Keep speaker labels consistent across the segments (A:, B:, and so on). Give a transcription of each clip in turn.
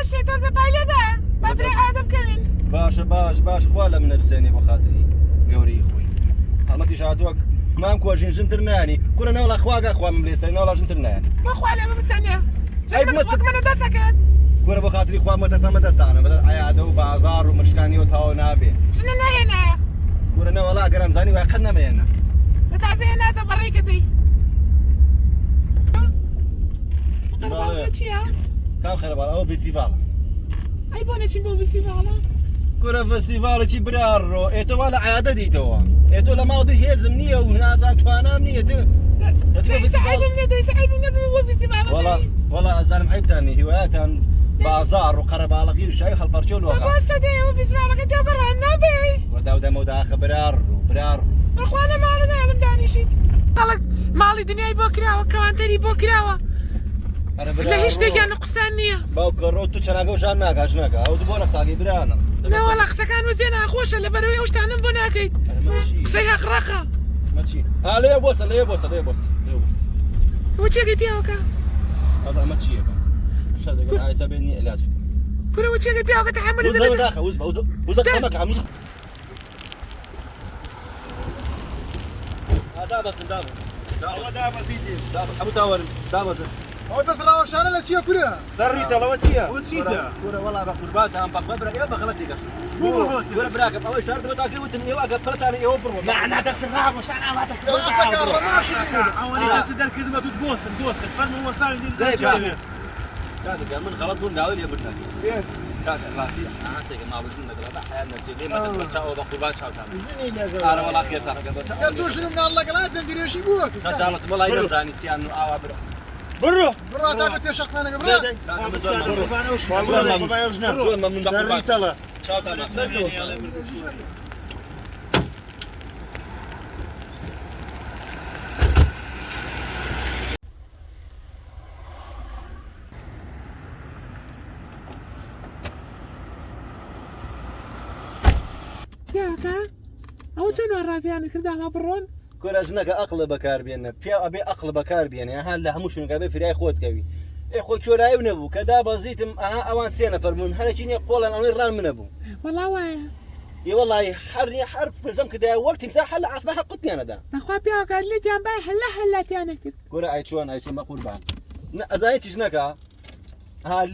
A: باشە تازە پایلێدا با برای ئادە بکەوین
B: باشە باش خوا لە منە بسێنێ بە خاتری گەورەی خۆی هەڵەتیش هاتووە مام کۆژین ژنتر نانی کورە نەوەڵا خواگە خوا من لێسەر ناوەڵا ژنتر نانی
A: بەخوا لێمە بسەنێ وەک منە دەستەکەت
B: کورە بە خاتری خوا مەتەفەمە دەستانە بەدەست ئایادە و بازار و مرشکانی و تاوە نابێ
A: ژنە نهێنایە
B: کورە نەوەڵا گەرم زانی وای قەت نەمەێنە
A: بە تازە هێناتە بەڕێکەکەی چییە؟
B: کام خەرەباڵ ئەوە فستیڤاڵە
A: ئەی بۆ نەچین بۆ فستیڤاڵە؟
B: کورە فستیڤاڵێکی برارڕۆ ئێتۆ وا لە عادە دیتەوە ئێتۆ لە ماڵ هێزم نییە و نازان توانام نییە وەڵا ئەزانم عیبتانی هیوایەتان بازار و قەرەباڵغی و شای هەڵپەرچێ و لۆغا
A: بۆستە دێەوە فستیڤاڵەکە تێ بەڕێم نابێ
B: وەداودەمەوداخە برار
A: بەخوا لە ماڵە نایڵم دانیشیت خەڵک ماڵی دنیای بۆ کراوە کەوانتەری بۆ کراوە لە هیچ شتێکیان نقصان نییە
B: باوکە ڕۆ تو چەناگە و ژان ناکاش ناکە ئەو بۆ نەخساگەی برانە
A: نەوەڵا قسەکان پێ ناخۆشە لە بەرەوەی ئەو شتانم بۆ ناکەیت قسەی حەقڕەخە
B: لێ بۆستە
A: وچێکی پیاوەکە
B: ئەمە چییە شەدەگەن ئایسا بێنی علاج
A: کورە وچێکی پیاوەکە تەحمل
B: داخە وزە قسەمەکە ئەمس دابەسیتی هەموو تاوەرم دابەزن
C: ئەو دەسڕاوەشانە لە چییە کورە؟
B: سەڕی تەڵەوە چییە؟ کورە وەڵا بە قوربانتان پەق بەبرە ئێوە بە غەڵەتی گەشت کورە براکەم ئەوەی شاردەوە تاکەوتن ئێوە ئەگە پڕتانە ئێوە بڕۆ
D: معنى دەسڕاوە شان ئاواتە ئەوەی دەست دەرکردمە توت بۆستن فەرمو وەساوی
B: کاتێک من غەڵەت بووم داوای لێ بردن کاتە ڕاستی ئاسێکە ماڵژن لەگەڵا بە حیان نەچێت لێ بەچاوە بە قوربان چاوتان ئارە وەڵا خێرتانەکە
C: کە تووشنم ناڵ لەگەڵات دەنگرێشی بووە
B: خەجاڵەت وەڵای نەزانی سیان و ئاوا برە
D: بڕۆ
C: بڕا تاکە تێشەقمانەکە برا
B: زۆر مەمنون بە قوربان چاوتان
A: پیاوەکە ئەو چەند وەڕازیانی کردا ما بڕۆن
B: کورە ژنەکە ئەقڵە بەکاربێنە پیا ئەبێ ئەقڵ بەکاربێنێ هەر لە هەموو شوێنەکە بێ فریای خۆتکەوی خۆ چۆرایی نەبوو کە دابەزیتم ئەوان سێ نەفەر بوون هەرێکی نییە قۆڵان ئەڵێ ڕان منە بوو
A: وەڵا وایە
B: وەڵی هەر فزەم کردای وەک تیمسا هەر لە ئاسما حەقوت پیانەدا
A: بەخوا پیاوەکە لێتیان بای هەلاتیانە کرد
B: کورە ئایچۆن بە قوربان ئەزای چیش نەکە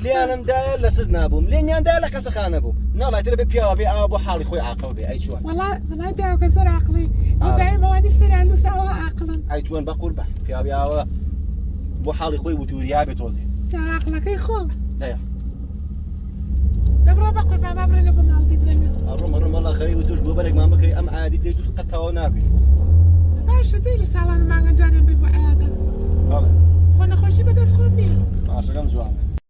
B: لیانمدایە لە سز نبووم لێنیاندای لە قەسەخانە بوو ناڵاترە بێ پیاوە بێ ئاوا بۆ حاڵی خۆی عاقڵ بێ ئەی چۆن
A: وەڵای پیاوەکە زۆر عاقڵی دایمەوانی سەریان نووساوە عاقڵن
B: ئەی چۆن بە قوربان پیاویاوە بۆ حاڵی خۆی وتوریا بێت تۆزی
A: عاقڵەکەی خۆ
B: دەیە
A: دەبڕۆ بە قوربان با بڕێنە بۆ ماڵتی برێنە
B: ئەڕۆمەڕۆ مەڵا خەری وتوش بۆ بەرێکمان بکەی ئەم ئایادی دێت قەتەوە نابێ
A: باشە دەی لە ساڵان مانگە جاریان بێ بۆ ئادا خۆ نەخۆشی بەدەست خۆ بێ
B: باشەکەم جوانە